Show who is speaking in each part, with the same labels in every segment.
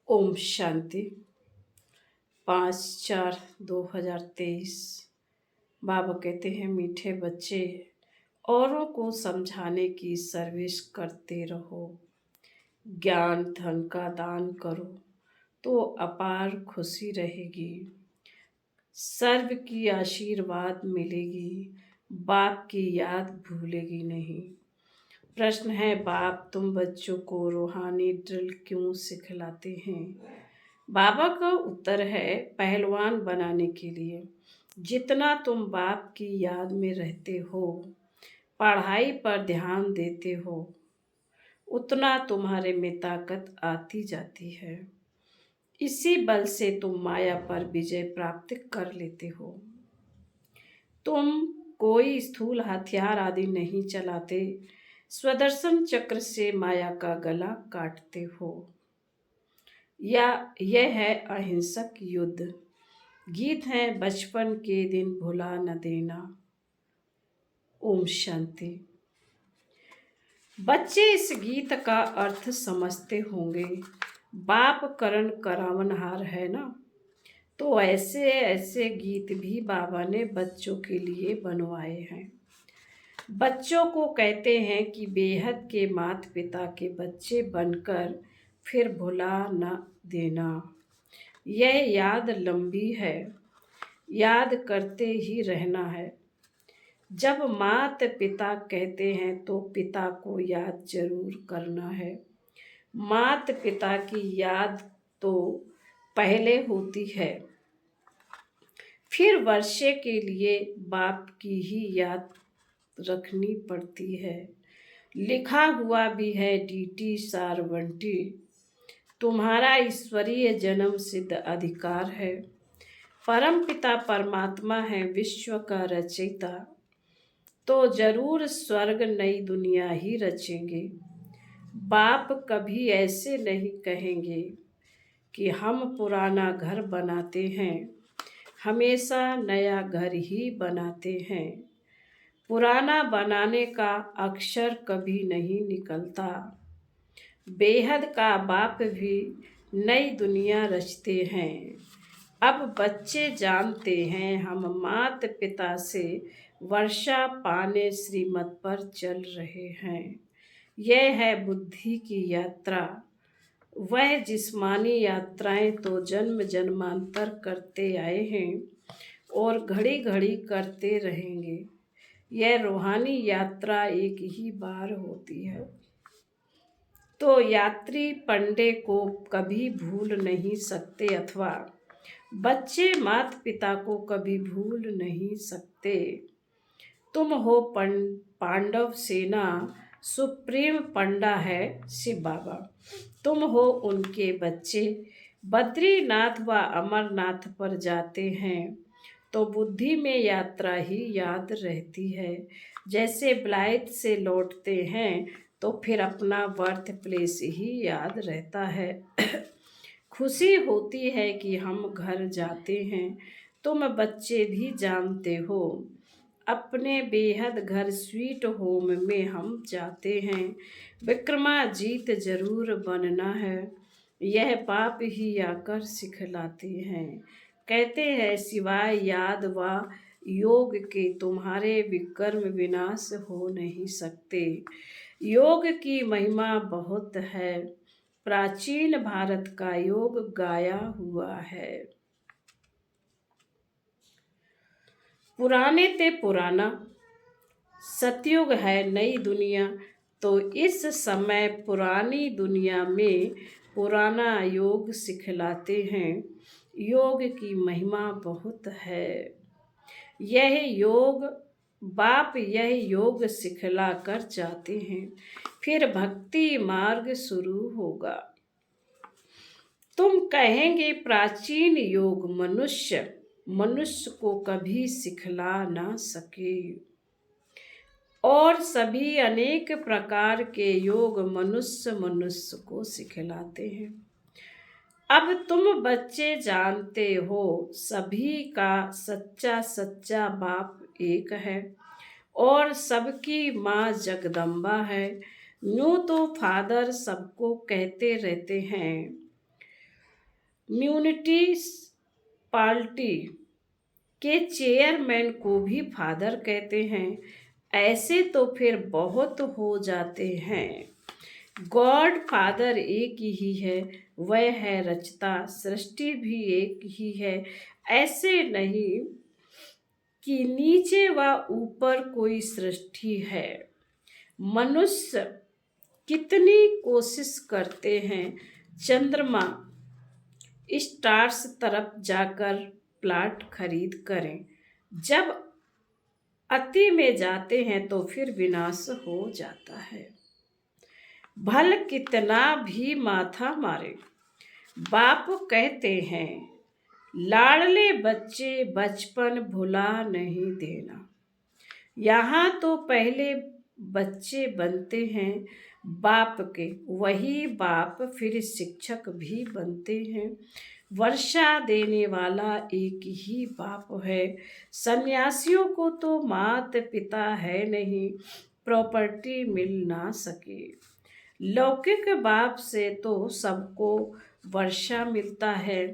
Speaker 1: ओम शांति। 5/4/2023। बाबा कहते हैं, मीठे बच्चे, औरों को समझाने की सर्विस करते रहो। ज्ञान धन का दान करो तो अपार खुशी रहेगी। सर्व की आशीर्वाद मिलेगी। बाप की याद भूलेगी नहीं। प्रश्न है, बाप तुम बच्चों को रूहानी ड्रिल क्यों सिखलाते हैं? बाबा का उत्तर है, पहलवान बनाने के लिए। जितना तुम बाप की याद में रहते हो, पढ़ाई पर ध्यान देते हो, उतना तुम्हारे में ताकत आती जाती है। इसी बल से तुम माया पर विजय प्राप्त कर लेते हो। तुम कोई स्थूल हथियार आदि नहीं चलाते, स्वदर्शन चक्र से माया का गला काटते हो। यह है अहिंसक युद्ध। गीत है, बचपन के दिन भुला न देना। ओम शांति। बच्चे इस गीत का अर्थ समझते होंगे। बाप करण करावनहार है ना, तो ऐसे ऐसे गीत भी बाबा ने बच्चों के लिए बनवाए हैं। बच्चों को कहते हैं कि बेहद के माता पिता के बच्चे बनकर फिर भुला न देना। यह याद लंबी है, याद करते ही रहना है। जब माता पिता कहते हैं तो पिता को याद जरूर करना है। माता पिता की याद तो पहले होती है, फिर वर्षे के लिए बाप की ही याद रखनी पड़ती है। लिखा हुआ भी है डीटी सारवंटी, तुम्हारा ईश्वरीय जन्म सिद्ध अधिकार है। परम पिता परमात्मा है विश्व का रचयिता, तो जरूर स्वर्ग नई दुनिया ही रचेंगे। बाप कभी ऐसे नहीं कहेंगे कि हम पुराना घर बनाते हैं, हमेशा नया घर ही बनाते हैं। पुराना बनाने का अक्षर कभी नहीं निकलता। बेहद का बाप भी नई दुनिया रचते हैं। अब बच्चे जानते हैं, हम माता पिता से वर्षा पाने श्रीमत पर चल रहे हैं। यह है बुद्धि की यात्रा। वह जिस्मानी यात्राएं तो जन्म जन्मांतर करते आए हैं और घड़ी घड़ी करते रहेंगे। यह रूहानी यात्रा एक ही बार होती है, तो यात्री पंडे को कभी भूल नहीं सकते, अथवा बच्चे माता पिता को कभी भूल नहीं सकते। तुम हो पांडव सेना, सुप्रीम पंडा है शिव बाबा। तुम हो उनके बच्चे। बद्रीनाथ व अमरनाथ पर जाते हैं तो बुद्धि में यात्रा ही याद रहती है। जैसे ब्लाइट से लौटते हैं तो फिर अपना बर्थ प्लेस ही याद रहता है। खुशी होती है कि हम घर जाते हैं। तुम बच्चे भी जानते हो, अपने बेहद घर स्वीट होम में हम जाते हैं। विक्रमाजीत जरूर बनना है, यह बाप ही आकर सिखलाते हैं। कहते हैं, सिवाय याद व योग के तुम्हारे विकर्म विनाश हो नहीं सकते। योग की महिमा बहुत है, प्राचीन भारत का योग गाया हुआ है। पुराने ते पुराना सतयुग है नई दुनिया, तो इस समय पुरानी दुनिया में पुराना योग सिखलाते हैं। योग की महिमा बहुत है। यह योग सिखला कर जाते हैं, फिर भक्ति मार्ग शुरू होगा। तुम कहेंगे, प्राचीन योग मनुष्य को कभी सिखला ना सके, और सभी अनेक प्रकार के योग मनुष्य को सिखलाते हैं। अब तुम बच्चे जानते हो, सभी का सच्चा बाप एक है और सबकी माँ जगदम्बा है। यूं तो फादर सबको कहते रहते हैं, म्यूनिसिपालिटी के चेयरमैन को भी फादर कहते हैं। ऐसे तो फिर बहुत हो जाते हैं। गॉड फादर एक ही है, वह है रचता, सृष्टि भी एक ही है। ऐसे नहीं कि नीचे व ऊपर कोई सृष्टि है। मनुष्य कितनी कोशिश करते हैं चंद्रमा स्टार्स तरफ जाकर प्लाट खरीद करें, जब अति में जाते हैं तो फिर विनाश हो जाता है। भल कितना भी माथा मारे, बाप कहते हैं लाडले बच्चे बचपन भुला नहीं देना। यहाँ तो पहले बच्चे बनते हैं बाप के, वही बाप फिर शिक्षक भी बनते हैं। वर्षा देने वाला एक ही बाप है। सन्यासियों को तो मात पिता है नहीं, प्रॉपर्टी मिल ना सके। लौकिक बाप से तो सबको वर्षा मिलता है।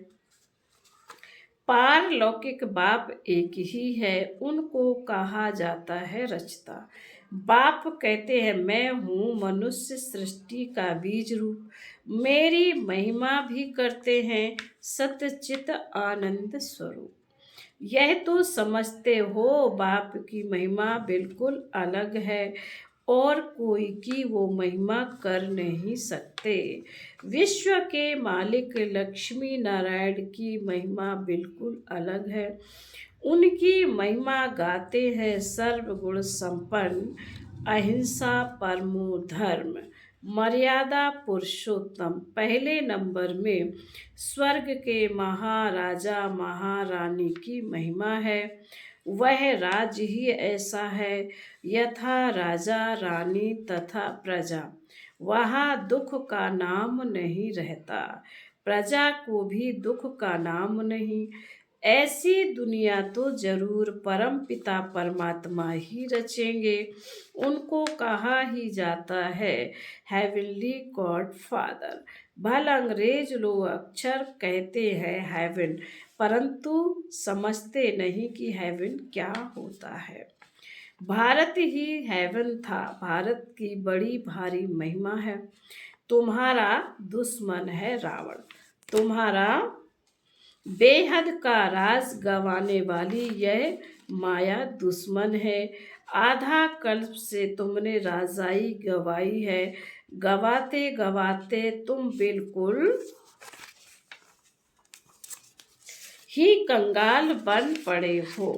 Speaker 1: पारलौकिक बाप एक ही है, उनको कहा जाता है रचता। बाप कहते हैं मैं हूँ मनुष्य सृष्टि का बीज रूप, मेरी महिमा भी करते हैं सतचित आनंद स्वरूप। यह तो समझते हो बाप की महिमा बिल्कुल अलग है और कोई की वो महिमा कर नहीं सकते। विश्व के मालिक लक्ष्मी नारायण की महिमा बिल्कुल अलग है। उनकी महिमा गाते हैं सर्वगुण संपन्न, अहिंसा परमो धर्म, मर्यादा पुरुषोत्तम। पहले नंबर में स्वर्ग के महाराजा महारानी की महिमा है। वह राज्य ही ऐसा है यथा राजा रानी तथा प्रजा। वहाँ दुख का नाम नहीं रहता, प्रजा को भी दुख का नाम नहीं। ऐसी दुनिया तो जरूर परम पिता परमात्मा ही रचेंगे। उनको कहा ही जाता है हेवनली गॉड फादर। भल अंग्रेज लोग अक्षर कहते हैं हेवन, परंतु समझते नहीं कि हेवन क्या होता है। भारत ही हेवन था, भारत की बड़ी भारी महिमा है। तुम्हारा दुश्मन है रावण, तुम्हारा बेहद का राज गंवाने वाली यह माया दुश्मन है। आधा कल्प से तुमने राजाई गवाई है, गवाते गवाते तुम बिल्कुल ही कंगाल बन पड़े हो।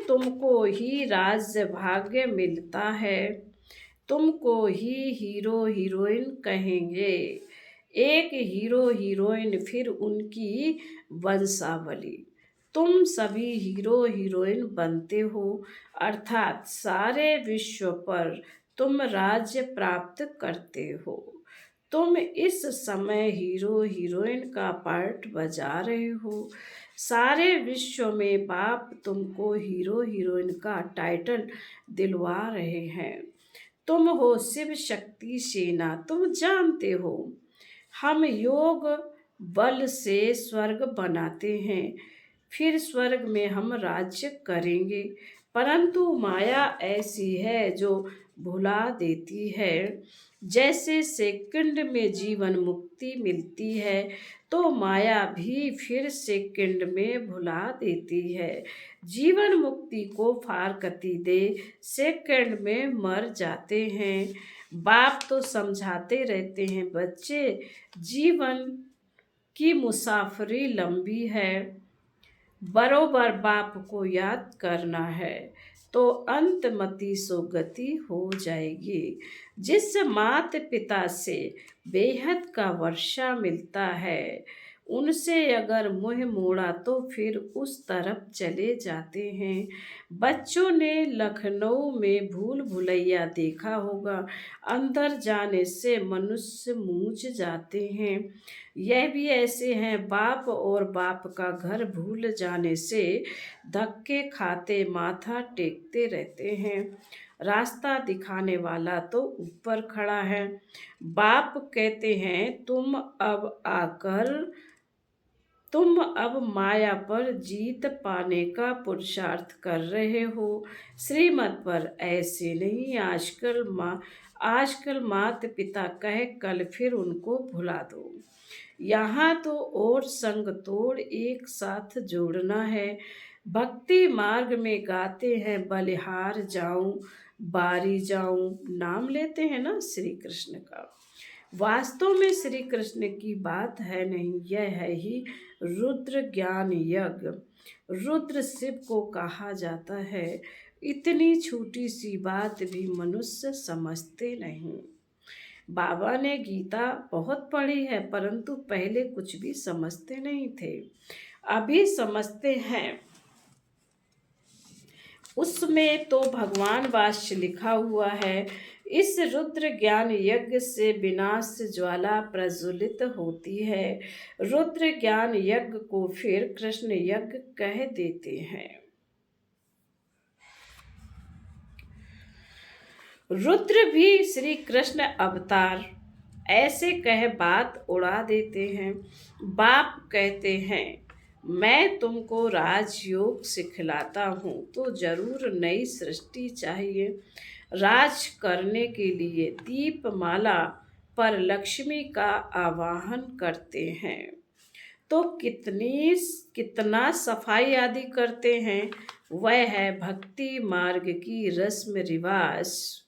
Speaker 1: तुमको ही राज्य भाग्य मिलता है, तुमको ही हीरो हीरोइन कहेंगे। एक हीरो हीरोइन फिर उनकी वंशावली। तुम सभी हीरो हीरोइन बनते हो, अर्थात सारे विश्व पर तुम राज्य प्राप्त करते हो। तुम इस समय हीरो हीरोइन का पार्ट बजा रहे हो। सारे विश्व में बाप तुमको हीरो हीरोइन का टाइटल दिलवा रहे हैं। तुम हो शिव शक्ति सेना, तुम जानते हो हम योग बल से स्वर्ग बनाते हैं, फिर स्वर्ग में हम राज्य करेंगे। परंतु माया ऐसी है जो भुला देती है। जैसे सेकंड में जीवन मुक्ति मिलती है तो माया भी फिर सेकंड में भुला देती है। जीवन मुक्ति को फारकती दे सेकंड में मर जाते हैं। बाप तो समझाते रहते हैं बच्चे जीवन की मुसाफरी लंबी है, बरोबर बाप को याद करना है तो अंतमति सो गति हो जाएगी। जिस मात पिता से बेहद का वर्षा मिलता है, उनसे अगर मुँह मोड़ा तो फिर उस तरफ चले जाते हैं। बच्चों ने लखनऊ में भूल भुलैया देखा होगा, अंदर जाने से मनुष्य मूझ जाते हैं। यह भी ऐसे हैं, बाप और बाप का घर भूल जाने से धक्के खाते माथा टेकते रहते हैं। रास्ता दिखाने वाला तो ऊपर खड़ा है। बाप कहते हैं तुम अब माया पर जीत पाने का पुरुषार्थ कर रहे हो। श्रीमत पर ऐसे नहीं। आजकल माता पिता कहे कल फिर उनको भुला दो। यहाँ तो और संग तोड़ एक साथ जोड़ना है। भक्ति मार्ग में गाते हैं बलिहार जाऊं बारी जाऊं, नाम लेते हैं ना श्री कृष्ण का। वास्तव में श्री कृष्ण की बात है नहीं, यह है ही रुद्र ज्ञान यज्ञ। रुद्र शिव को कहा जाता है। इतनी छोटी सी बात भी मनुष्य समझते नहीं। बाबा ने गीता बहुत पढ़ी है, परंतु पहले कुछ भी समझते नहीं थे, अभी समझते हैं। उसमें तो भगवान वास्य लिखा हुआ है। इस रुद्र ज्ञान यज्ञ से विनाश ज्वाला प्रज्वलित होती है। रुद्र ज्ञान यज्ञ को फिर कृष्ण यज्ञ कह देते हैं। रुद्र भी श्री कृष्ण अवतार ऐसे कह बात उड़ा देते हैं। बाप कहते हैं मैं तुमको राजयोग सिखलाता हूँ, तो जरूर नई सृष्टि चाहिए। राज करने के लिए दीपमाला पर लक्ष्मी का आवाहन करते हैं, तो कितना सफाई आदि करते हैं। वह है भक्ति मार्ग की रस्म रिवाज।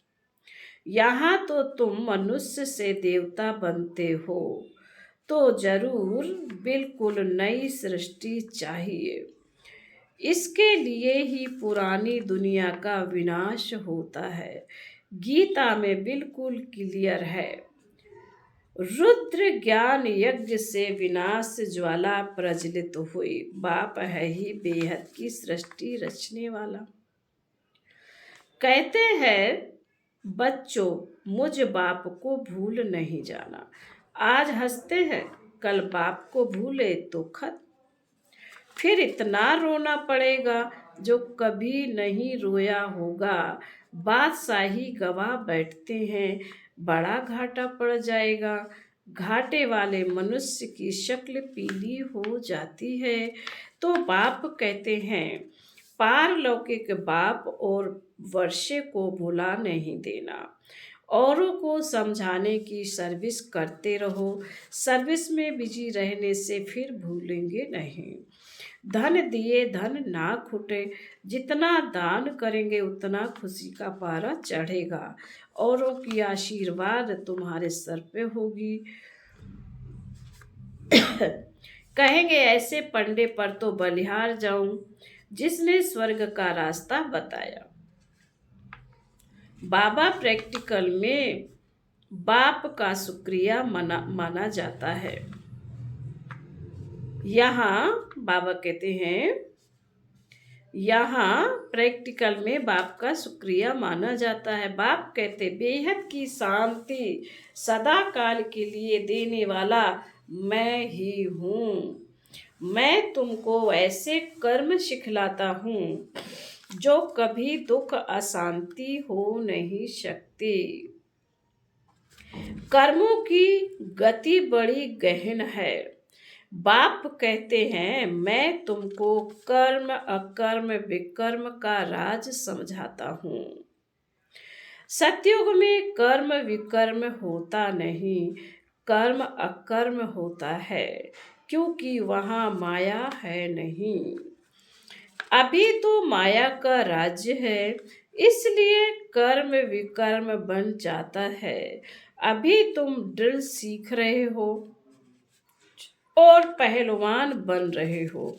Speaker 1: यहाँ तो तुम मनुष्य से देवता बनते हो, तो जरूर बिल्कुल नई सृष्टि चाहिए। इसके लिए ही पुरानी दुनिया का विनाश होता है। गीता में बिल्कुल क्लियर है। रुद्र ज्ञान यज्ञ से विनाश ज्वाला प्रज्वलित हुई। बाप है ही बेहद की सृष्टि रचने वाला। कहते हैं बच्चों मुझ बाप को भूल नहीं जाना। आज हंसते हैं, कल बाप को भूले तो खत। फिर इतना रोना पड़ेगा जो कभी नहीं रोया होगा। बादशाही गवा बैठते हैं, बड़ा घाटा पड़ जाएगा। घाटे वाले मनुष्य की शक्ल पीली हो जाती है। तो बाप कहते हैं पारलौकिक बाप और वर्षे को भुला नहीं देना। औरों को समझाने की सर्विस करते रहो। सर्विस में बिजी रहने से फिर भूलेंगे नहीं। धन दिए धन ना खुटे। जितना दान करेंगे उतना खुशी का पारा चढ़ेगा। औरों की आशीर्वाद तुम्हारे सर पे होगी। कहेंगे ऐसे पंडे पर तो बलिहार जाऊं, जिसने स्वर्ग का रास्ता बताया। बाबा प्रैक्टिकल में बाप का शुक्रिया माना जाता है। यहाँ बाबा कहते हैं यहाँ प्रैक्टिकल में बाप का शुक्रिया माना जाता है। बाप कहते बेहद की शांति सदा काल के लिए देने वाला मैं ही हूँ। मैं तुमको ऐसे कर्म सिखलाता हूँ जो कभी दुख अशांति हो नहीं सकती। कर्मों की गति बड़ी गहन है। बाप कहते हैं मैं तुमको कर्म अकर्म विकर्म का राज समझाता हूँ। सतयुग में कर्म विकर्म होता नहीं, कर्म अकर्म होता है, क्योंकि वहाँ माया है नहीं। अभी तो माया का राज्य है, इसलिए कर्म विकर्म बन जाता है। अभी तुम ड्रिल सीख रहे हो और पहलवान बन रहे हो।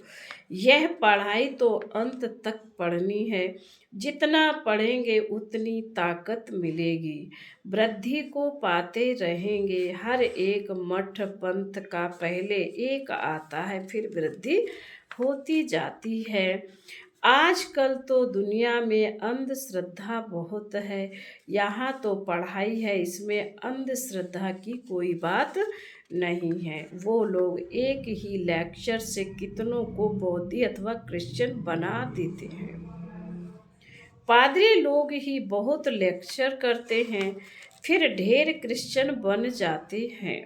Speaker 1: यह पढ़ाई तो अंत तक पढ़नी है। जितना पढ़ेंगे उतनी ताकत मिलेगी। वृद्धि को पाते रहेंगे। हर एक मठ पंथ का पहले एक आता है, फिर वृद्धि होती जाती है। आजकल तो दुनिया में अंधश्रद्धा बहुत है। यहाँ तो पढ़ाई है, इसमें अंधश्रद्धा की कोई बात नहीं है। वो लोग एक ही लेक्चर से कितनों को बौद्धी अथवा क्रिश्चियन बना देते हैं। पादरी लोग ही बहुत लेक्चर करते हैं, फिर ढेर क्रिश्चियन बन जाते हैं।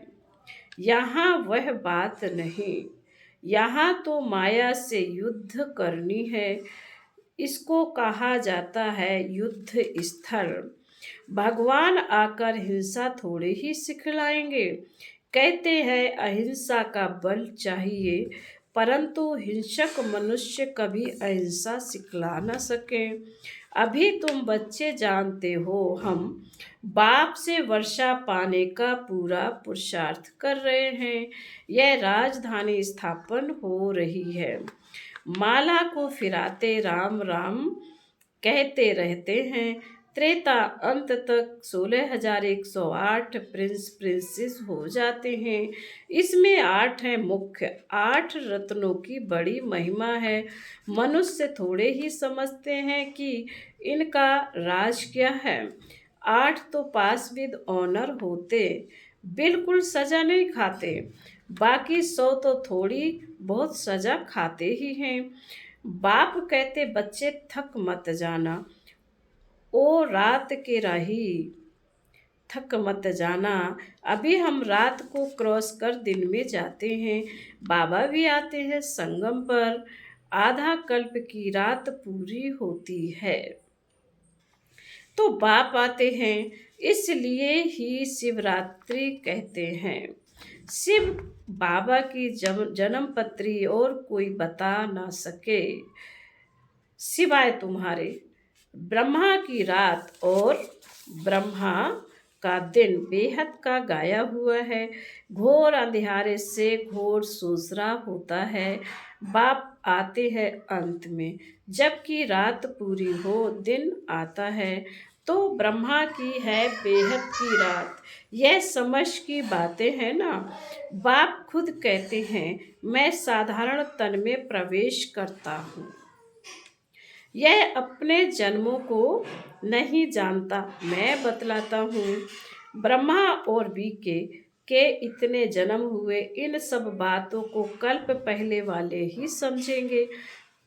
Speaker 1: यहाँ वह बात नहीं। यहाँ तो माया से युद्ध करनी है। इसको कहा जाता है युद्ध स्थल। भगवान आकर हिंसा थोड़े ही सिखलाएंगे। कहते हैं अहिंसा का बल चाहिए, परंतु हिंसक मनुष्य कभी अहिंसा सिखला न सके। अभी तुम बच्चे जानते हो, हम बाप से वर्षा पाने का पूरा पुरुषार्थ कर रहे हैं। यह राजधानी स्थापन हो रही है। माला को फिराते राम राम कहते रहते हैं। त्रेता अंत तक 16,108 प्रिंस प्रिंसेस हो जाते हैं। इसमें 8 हैं मुख्य। 8 रत्नों की बड़ी महिमा है। मनुष्य थोड़े ही समझते हैं कि इनका राज क्या है। 8 तो पास विद ऑनर होते, बिल्कुल सजा नहीं खाते। बाकी 100 तो थोड़ी बहुत सजा खाते ही हैं। बाप कहते बच्चे थक मत जाना, ओ रात के राही थक मत जाना। अभी हम रात को क्रॉस कर दिन में जाते हैं। बाबा भी आते हैं संगम पर। आधा कल्प की रात पूरी होती है तो बाप आते हैं, इसलिए ही शिवरात्रि कहते हैं। शिव बाबा की जन्म पत्री और कोई बता ना सके सिवाय तुम्हारे। ब्रह्मा की रात और ब्रह्मा का दिन बेहद का गाया हुआ है। घोर अंधियारे से घोर सूसरा होता है। बाप आते हैं अंत में, जबकि रात पूरी हो दिन आता है। तो ब्रह्मा की है बेहद की रात। यह समझ की बातें हैं ना। बाप खुद कहते हैं मैं साधारण तन में प्रवेश करता हूँ। यह अपने जन्मों को नहीं जानता, मैं बतलाता हूँ। ब्रह्मा और के इतने जन्म हुए, इन सब बातों को कल्प पहले वाले ही समझेंगे।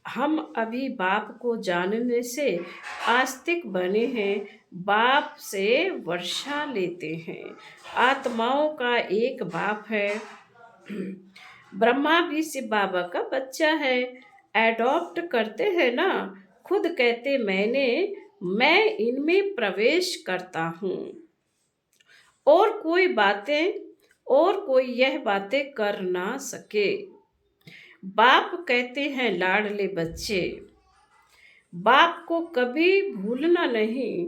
Speaker 1: हम अभी बाप को जानने से आस्तिक बने हैं। बाप से वर्षा लेते हैं। आत्माओं का एक बाप है। ब्रह्मा भी शिव बाबा का बच्चा है। एडॉप्ट करते हैं ना। खुद कहते मैं इनमें प्रवेश करता हूँ और कोई यह बातें कर ना सके। बाप कहते हैं लाडले बच्चे, बाप को कभी भूलना नहीं।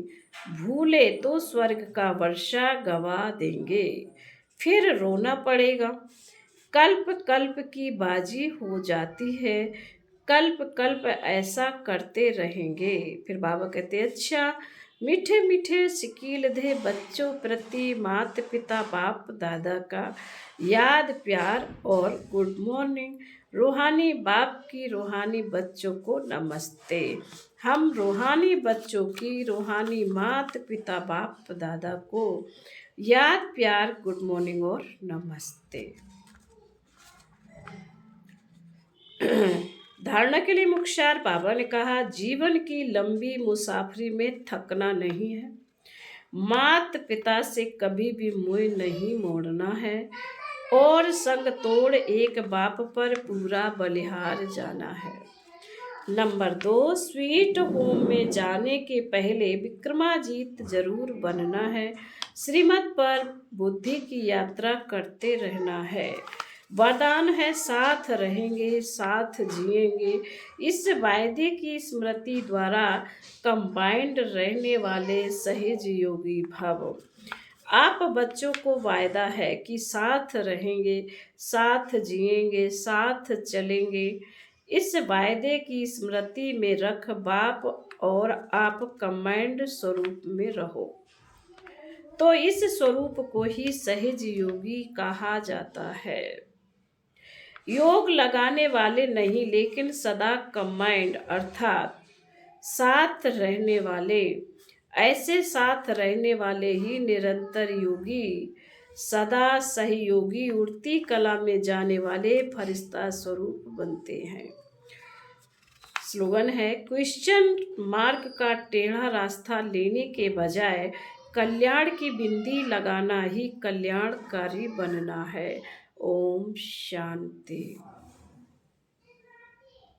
Speaker 1: भूले तो स्वर्ग का वर्षा गवा देंगे, फिर रोना पड़ेगा। कल्प कल्प की बाजी हो जाती है। कल्प कल्प ऐसा करते रहेंगे। फिर बाबा कहते अच्छा, मीठे मीठे सिकील दे बच्चों प्रति माता पिता बाप दादा का याद प्यार और गुड मॉर्निंग। रूहानी बाप की रूहानी बच्चों को नमस्ते। हम रूहानी बच्चों की रूहानी माता पिता बाप दादा को याद प्यार गुड मॉर्निंग और नमस्ते। धारणा के लिए मुख्तार बाबा ने कहा जीवन की लंबी मुसाफरी में थकना नहीं है। माता पिता से कभी भी मुंह नहीं मोड़ना है और संग तोड़ एक बाप पर पूरा बलिहार जाना है। नंबर 2, स्वीट होम में जाने के पहले विक्रमाजीत जरूर बनना है। श्रीमत पर बुद्धि की यात्रा करते रहना है। वरदान है साथ रहेंगे साथ जिएंगे। इस वायदे की स्मृति द्वारा कंबाइंड रहने वाले सहज योगी भव। आप बच्चों को वायदा है कि साथ रहेंगे साथ जिएंगे साथ चलेंगे। इस वायदे की स्मृति में रख बाप और आप कंबाइंड स्वरूप में रहो। तो इस स्वरूप को ही सहज योगी कहा जाता है। योग लगाने वाले नहीं, लेकिन सदा कंबाइंड अर्थात साथ रहने वाले। ऐसे साथ रहने वाले ही निरंतर योगी, सदा सहयोगी, उड़ती कला में जाने वाले फरिश्ता स्वरूप बनते हैं। स्लोगन है, क्वेश्चन मार्क का टेढ़ा रास्ता लेने के बजाय कल्याण की बिंदी लगाना ही कल्याणकारी बनना है। ओम शांति।